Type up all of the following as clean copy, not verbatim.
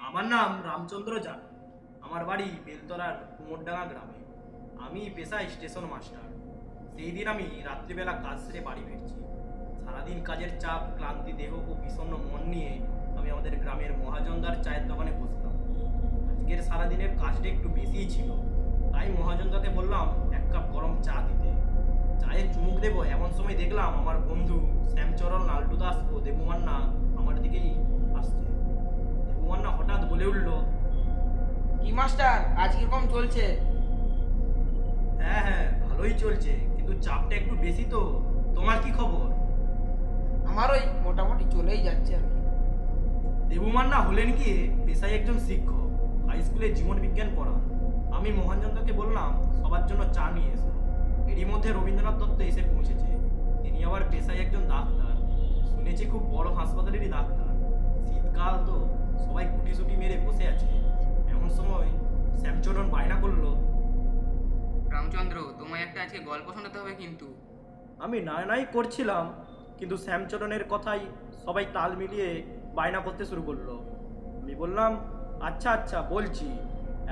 আমার নাম রামচন্দ্র জান। আমার বাড়ি বেলতলার কুমোরডাঙ্গা গ্রামে। আমি পেশায় স্টেশন মাস্টার। সেই দিন আমি রাত্রিবেলা কাজ সেরে বাড়ি ফিরছি। সারাদিন কাজের চাপ, ক্লান্তি দেহ ও বিষণ্ণ মন নিয়ে আমি আমাদের গ্রামের মহাজনদার চায়ের দোকানে বসলাম। আজকের সারাদিনের কাজটা একটু বেশিই ছিল, তাই মহাজনদাকে বললাম এক কাপ গরম চা দিতে। চায়ে চুমুক দেবো এমন সময় দেখলাম আমার বন্ধু শ্যামচরণ, লালটু দাস ও দেবুমান্না আমার দিকেই আসছে। দেবুমান্না হঠাৎ বলে উঠল, কি মাস্টার, আজ কিরকম চলছে? হ্যাঁ হ্যাঁ, ভালোই চলছে, কিন্তু চাপটা একটু বেশি তো। তোমার কি খবর? আমার ওই মোটামুটি চলেই যাচ্ছে আর কি। দেবুমান্না হলেন গিয়ে পেশায় একজন শিক্ষক, হাই স্কুলে জীবন বিজ্ঞান পড়ান। আমি মোহনচন্দ্রকে বললাম সবার জন্য চা নিয়ে এসো। এরই মধ্যে রবীন্দ্রনাথ দত্ত এসে পৌঁছেছে। তিনি আবার পেশায় একজন ডাক্তার, শুনেছি খুব বড় হাসপাতালেরই ডাক্তার। শীতকাল তো, সবাই গুটিসুটি মেরে বসে আছে। এমন সময় শ্যামচরণ বায়না করলো, রামচন্দ্র, তোমায় একটা আজকে গল্প শোনাতে হবে কিন্তু। আমি নাই নাই করছিলাম, কিন্তু শ্যামচরণের কথাই সবাই তাল মিলিয়ে বায়না করতে শুরু করলো। আমি বললাম, আচ্ছা আচ্ছা বলছি।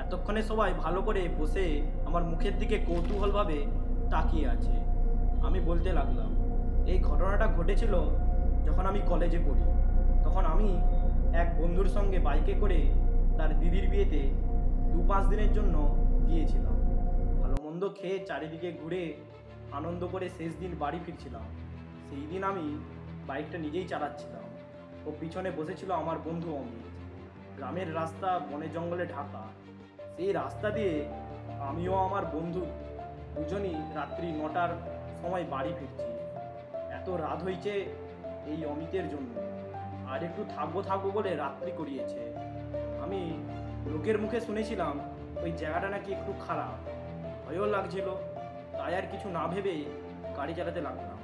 এতক্ষণে সবাই ভালো করে বসে আমার মুখের দিকে কৌতূহলভাবে তাকিয়ে আছে। আমি বলতে লাগলাম, এই ঘটনাটা ঘটেছিল যখন আমি কলেজে পড়ি। তখন আমি এক বন্ধুর সঙ্গে বাইকে করে তার দিদির বিয়েতে 2-5 দিনের জন্য গিয়েছিলাম। ভালো মন্দ খেয়ে চারিদিকে ঘুরে আনন্দ করে শেষ দিন বাড়ি ফিরছিলাম। সেই দিন আমি বাইকটা নিজেই চালাচ্ছিলাম ও পিছনে বসেছিল আমার বন্ধু অমিত। গ্রামের রাস্তা বনে জঙ্গলে ঢাকা। সেই রাস্তা দিয়ে আমিও আমার বন্ধু দুজনই রাত্রি 9টার সময় বাড়ি ফিরছি। এত রাত হয়েছে এই অমিতের জন্য, আর একটু থাকবো থাকবো বলে রাত্রি করিয়েছে। আমি লোকের মুখে শুনেছিলাম ওই জায়গাটা নাকি একটু খারাপ, ভয়ও লাগছিল। তাই আর কিছু না ভেবে গাড়ি চালাতে লাগলাম।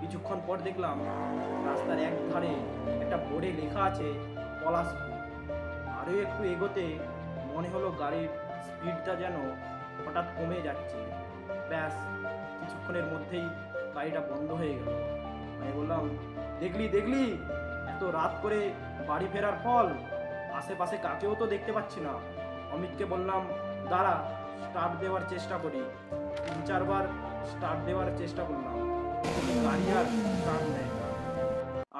কিছুক্ষণ পর দেখলাম রাস্তার এক ধারে একটা বোর্ডে লেখা আছে পলাশপুর। আরও একটু এগোতে মনে হলো গাড়ির স্পিডটা যেন হঠাৎ কমে যাচ্ছে। ব্যাস, কিছুক্ষণের মধ্যেই গাড়িটা বন্ধ হয়ে গেল। আমি বললাম, দেখলি দেখলি, এত রাত করে বাড়ি ফেরার ফল। আশেপাশে কাকেও তো দেখতে পাচ্ছি না। অমিতকে বললাম, দাঁড়া, স্টার্ট দেওয়ার চেষ্টা করি। 3-4 বার স্টার্ট দেওয়ার চেষ্টা করলাম, কিন্তু গাড়ি আর স্টার্ট নেয় না।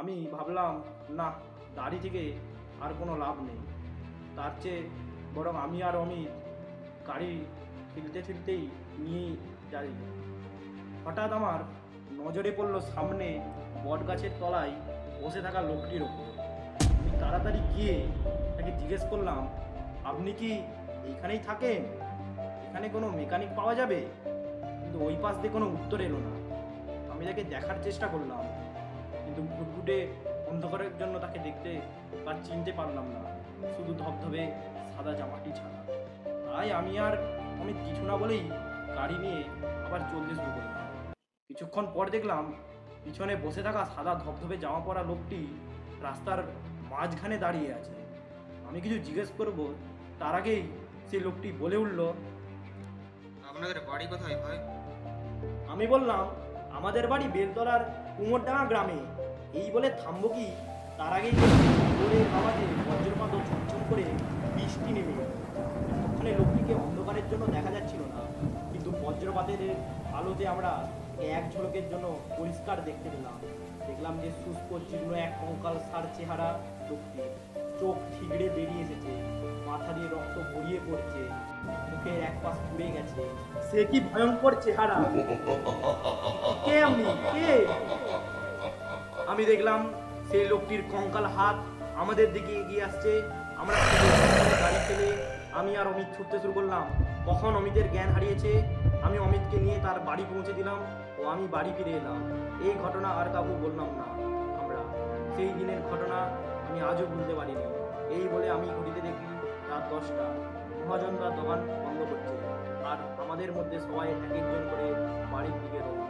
আমি ভাবলাম, না, দাড়ি থেকে আর কোনো লাভ নেই। তার চেয়ে বরং আমি আর অমিত গাড়ি ঠেলতে ঠেলতেই নিয়ে যাই। হঠাৎ আমার নজরে পড়লো সামনে বট গাছের তলায় বসে থাকা লোকটির ওপর। আমি তাড়াতাড়ি গিয়ে তাকে জিজ্ঞেস করলাম, আপনি কি এইখানেই থাকেন? এখানে কোনো মেকানিক পাওয়া যাবে? কিন্তু ওই পাশ দিয়ে কোনো উত্তর এলো না। আমি তাকে দেখার চেষ্টা করলাম, কিন্তু ঘুটঘুটে অন্ধকারের জন্য তাকে দেখতে বা চিনতে পারলাম না, শুধু ধবধবে সাদা জামাটি ছাড়া। তাই আমি আর অমিত কিছু না বলেই গাড়ি নিয়ে আবার চলতে শুরু করলাম। কিছুক্ষণ পর দেখলাম পিছনে বসে থাকা সাদা ধবধবে জামা পরা লোকটি রাস্তার মাঝখানে দাঁড়িয়ে আছে। আমি কিছু জিজ্ঞেস করব তার আগেই সেই লোকটি বলে উঠল, আপনাদের বাড়ি কোথায় ভাই? আমি বললাম, আমাদের বাড়ি বেলতলার কুমোরডাঙ্গা গ্রামে। এই বলে থামবো কি, তার আগেই জোরে আওয়াজে বজ্রপাত ও ঝমঝম করে বৃষ্টি নেমে এলো। এতক্ষণে লোকটিকে অন্ধকারের জন্য দেখা যাচ্ছিল না, কিন্তু বজ্রপাতের আলোতে আমরা এক ঝলকের জন্য পরিষ্কার দেখতে পেলাম। দেখলাম যে শুষ্ক জীর্ণ এক কঙ্কাল সার চেহারা লোকটি, চোখ ঠিকরে বেরিয়ে এসেছে, মাথা দিয়ে রক্ত গড়িয়ে পড়ছে, মুখের এক পাশ পুড়ে গেছে। সে কি ভয়ঙ্কর চেহারা! কে আপনি? কে? আমি দেখলাম সেই লোকটির কঙ্কাল হাত আমাদের দিকে এগিয়ে আসছে। আমরা গাড়ি ফেলে আমি আর অমিত ছুটতে শুরু করলাম। কখন অমিতের জ্ঞান হারিয়েছে, আমি অমিতকে নিয়ে তার বাড়ি পৌঁছে দিলাম ও আমি বাড়ি ফিরে এলাম। এই ঘটনা আর কাউকে বললাম না। আমরা সেই দিনের ঘটনা আমি আজও ভুলতে পারিনি। এই বলে আমি ঘড়িতে দেখি রাত 10টা। মহাজনদার দোকান বন্ধ করছে, আর আমাদের মধ্যে সবাই এক একজন করে বাড়ির দিকে রওনা।